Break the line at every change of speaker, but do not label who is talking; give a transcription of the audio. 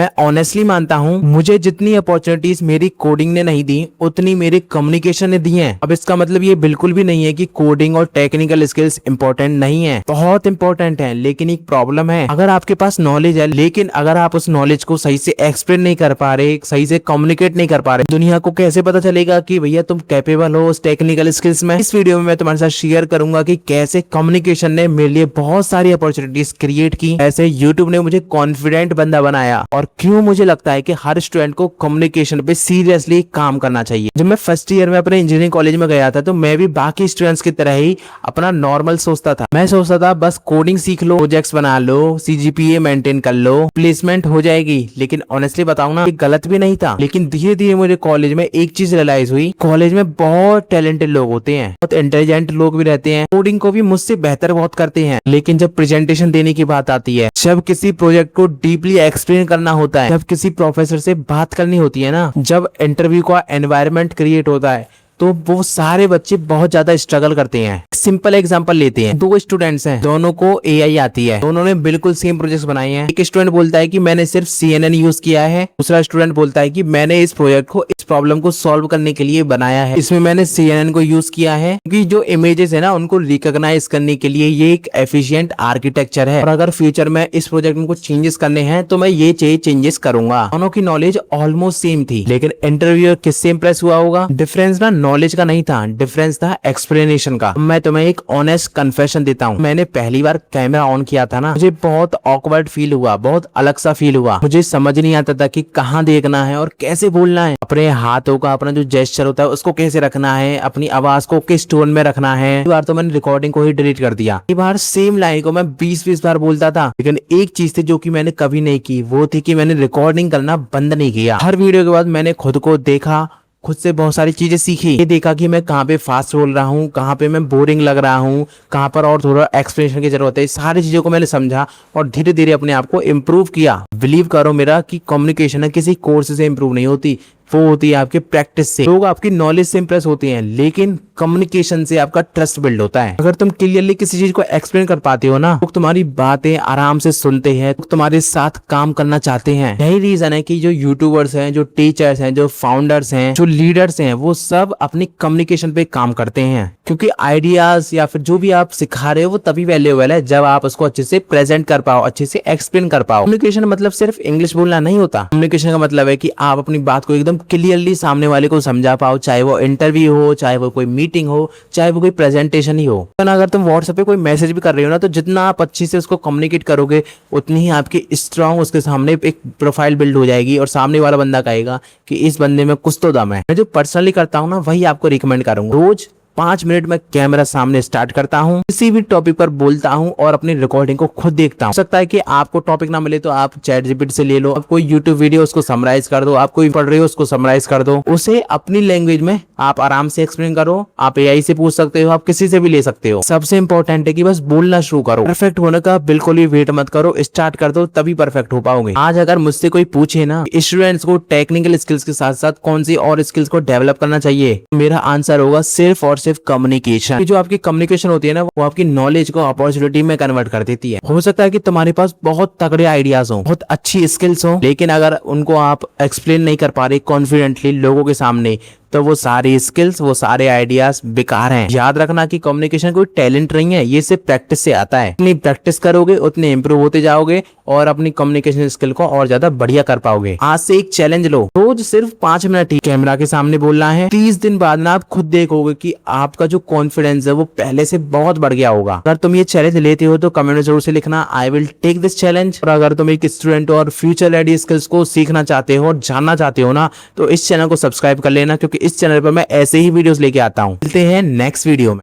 मैं ऑनेस्टली मानता हूँ मुझे जितनी अपॉर्चुनिटीज मेरी कोडिंग ने नहीं दी उतनी मेरी कम्युनिकेशन ने दी हैं। अब इसका मतलब ये बिल्कुल भी नहीं है कि कोडिंग और टेक्निकल स्किल्स इंपॉर्टेंट नहीं है, बहुत इंपॉर्टेंट है। लेकिन एक प्रॉब्लम है, अगर आपके पास नॉलेज है लेकिन अगर आप उस नॉलेज को सही से एक्सप्लेन नहीं कर पा रहे, सही से कम्युनिकेट नहीं कर पा रहे, दुनिया को कैसे पता चलेगा कि भैया तुम कैपेबल हो उस टेक्निकल स्किल्स में। इस वीडियो में मैं तुम्हारे साथ शेयर करूंगा कि कैसे कम्युनिकेशन ने मेरे लिए बहुत सारी अपॉर्चुनिटीज क्रिएट की, ऐसे यूट्यूब ने मुझे कॉन्फिडेंट बंदा बनाया, और क्यों मुझे लगता है कि हर स्टूडेंट को कम्युनिकेशन पे सीरियसली काम करना चाहिए। जब मैं फर्स्ट ईयर में अपने इंजीनियरिंग कॉलेज में गया था तो मैं भी बाकी स्टूडेंट्स की तरह ही अपना नॉर्मल सोचता था। मैं सोचता था बस कोडिंग सीख लो, प्रोजेक्ट्स बना लो, सीजीपीए मेंटेन कर लो, प्लेसमेंट हो जाएगी। लेकिन ऑनेस्टली बताऊं ना, ये गलत भी नहीं था। लेकिन धीरे धीरे मुझे कॉलेज में एक चीज रियलाइज हुई, कॉलेज में बहुत टैलेंटेड लोग होते हैं, बहुत इंटेलिजेंट लोग भी रहते हैं, कोडिंग को भी मुझसे बेहतर बहुत करते हैं। लेकिन जब प्रेजेंटेशन देने की बात आती है, जब किसी प्रोजेक्ट को डीपली एक्सप्लेन करना होता है, जब किसी प्रोफेसर से बात करनी होती है ना, जब इंटरव्यू का एनवायरनमेंट क्रिएट होता है, तो वो सारे बच्चे बहुत ज्यादा स्ट्रगल करते हैं। सिंपल एग्जांपल लेते हैं, दो स्टूडेंट्स हैं, दोनों को एआई आती है, दोनों ने बिल्कुल सेम प्रोजेक्ट्स बनाए हैं। एक स्टूडेंट बोलता है कि मैंने सिर्फ CNN यूज किया है, दूसरा स्टूडेंट बोलता है कि मैंने इस प्रोजेक्ट को इस प्रॉब्लम को सॉल्व करने के लिए बनाया है, इसमें मैंने CNN को यूज किया है क्योंकि जो इमेजेस है ना उनको रिकॉग्नाइज करने के लिए ये एक एफिशिएंट आर्किटेक्चर है, और अगर फ्यूचर में इस प्रोजेक्ट में कुछ चेंजेस करने हैं तो मैं ये चेंजेस करूंगा। दोनों की नॉलेज ऑलमोस्ट सेम थी, लेकिन इंटरव्यूअर किससे इंप्रेस हुआ होगा? डिफरेंस ना नॉलेज का नहीं था, डिफरेंस था एक्सप्लेनेशन का। मैं तुम्हें एक ऑनेस्ट कन्फेशन देता हूँ, मैंने पहली बार कैमरा ऑन किया था ना, मुझे बहुत ऑकवर्ड फील हुआ, बहुत अलग सा फील हुआ। मुझे समझ नहीं आता था कि कहाँ देखना है और कैसे बोलना है, अपने हाथों का अपना जो जेस्चर होता है उसको कैसे रखना है, अपनी आवाज को किस टोन में रखना है। कई बार तो मैंने रिकॉर्डिंग को ही डिलीट कर दिया। कई बार सेम लाइन को मैं 20-20 बार बोलता था, लेकिन एक चीज थी जो कि मैंने कभी नहीं की, वो थी कि मैंने रिकॉर्डिंग करना बंद नहीं किया। हर वीडियो के बाद मैंने खुद को देखा, खुद से बहुत सारी चीजें सीखी। ये देखा कि मैं कहाँ पे फास्ट बोल रहा हूँ, कहाँ पे मैं बोरिंग लग रहा हूँ, कहाँ पर और थोड़ा एक्सप्लेनेशन की जरूरत है। सारी चीजों को मैंने समझा और धीरे धीरे अपने आप को इम्प्रूव किया। बिलीव करो मेरा कि कम्युनिकेशन है किसी कोर्स से इम्प्रूव नहीं होती, वो होती है आपके प्रैक्टिस से। लोग आपकी नॉलेज से इंप्रेस होते हैं, लेकिन कम्युनिकेशन से आपका ट्रस्ट बिल्ड होता है। अगर तुम क्लियरली किसी चीज को एक्सप्लेन कर पाते हो ना, लोग तुम्हारी बातें आराम से सुनते हैं, लोग तुम्हारे साथ काम करना चाहते हैं। यही रीजन है कि जो यूट्यूबर्स हैं, जो टीचर्स हैं, जो फाउंडर्स हैं, जो लीडर्स हैं, वो सब अपनी कम्युनिकेशन पे काम करते हैं। क्योंकि आइडियाज या फिर जो भी आप सिखा रहे हो वो तभी वैल्यूएबल है जब आप उसको अच्छे से प्रेजेंट कर पाओ, अच्छे से एक्सप्लेन कर पाओ। कम्युनिकेशन मतलब सिर्फ इंग्लिश बोलना नहीं होता। कम्युनिकेशन का मतलब है कि आप अपनी बात को एकदम क्लियरली सामने वाले को समझा पाओ, चाहे वो इंटरव्यू हो, चाहे वो कोई मीटिंग हो, चाहे वो कोई प्रेजेंटेशन ही हो। तो अगर तुम व्हाट्सएप पे कोई मैसेज भी कर रहे हो ना, तो जितना आप अच्छे से उसको कम्युनिकेट करोगे उतनी ही आपकी स्ट्रांग उसके सामने एक प्रोफाइल बिल्ड हो जाएगी, और सामने वाला बंदा कहेगा कि इस बंदे में कुछ तो दम है। मैं जो पर्सनली करता हूँ ना, वही आपको रिकमेंड करूंगा। रोज 5 मिनट में कैमरा सामने स्टार्ट करता हूँ, किसी भी टॉपिक पर बोलता हूँ और अपनी रिकॉर्डिंग को खुद देखता हूँ। हो सकता है कि आपको टॉपिक ना मिले तो आप ChatGPT से ले लो, आप कोई यूट्यूब वीडियो उसको समराइज कर दो, आप कोई पढ़ रहे हो उसको समराइज कर दो, उसे अपनी लैंग्वेज में आप आराम से एक्सप्लेन करो। आप AI से पूछ सकते हो, आप किसी से भी ले सकते हो। सबसे इंपॉर्टेंट है कि बस बोलना शुरू करो। परफेक्ट होने का बिल्कुल भी वेट मत करो, स्टार्ट कर दो, तभी परफेक्ट हो पाओगे। आज अगर मुझसे कोई पूछे ना स्टूडेंट्स को टेक्निकल स्किल्स के साथ साथ कौन सी और स्किल्स को डेवलप करना चाहिए, मेरा आंसर होगा सिर्फ और सिर्फ कम्युनिकेशन। जो आपकी कम्युनिकेशन होती है ना, वो आपकी नॉलेज को अपॉर्चुनिटी में कन्वर्ट कर देती है। हो सकता है कि तुम्हारे पास बहुत तगड़े आइडियाज हो, बहुत अच्छी स्किल्स हो, लेकिन अगर उनको आप एक्सप्लेन नहीं कर पा रहे कॉन्फिडेंटली लोगों के सामने, तो वो सारी स्किल्स, वो सारे आइडियाज बेकार हैं। याद रखना कि कम्युनिकेशन कोई टैलेंट नहीं है, ये सिर्फ प्रैक्टिस से आता है। जितनी प्रैक्टिस करोगे उतने इंप्रूव होते जाओगे और अपनी कम्युनिकेशन स्किल को और ज्यादा बढ़िया कर पाओगे। आज से एक चैलेंज लो, रोज सिर्फ 5 मिनट ही कैमरा के सामने बोलना है। 30 दिन बाद ना आप खुद देखोगे कि आपका जो कॉन्फिडेंस है वो पहले से बहुत बढ़ गया होगा। अगर तुम ये चैलेंज लेते हो तो कमेंट में जरूर से लिखना, I will take this challenge. और अगर तुम एक स्टूडेंट और फ्यूचर रेडी स्किल्स को सीखना चाहते हो और जानना चाहते हो ना, तो इस चैनल को सब्सक्राइब कर लेना, क्योंकि इस चैनल पर मैं ऐसे ही वीडियोस लेके आता हूँ। मिलते हैं नेक्स्ट वीडियो में।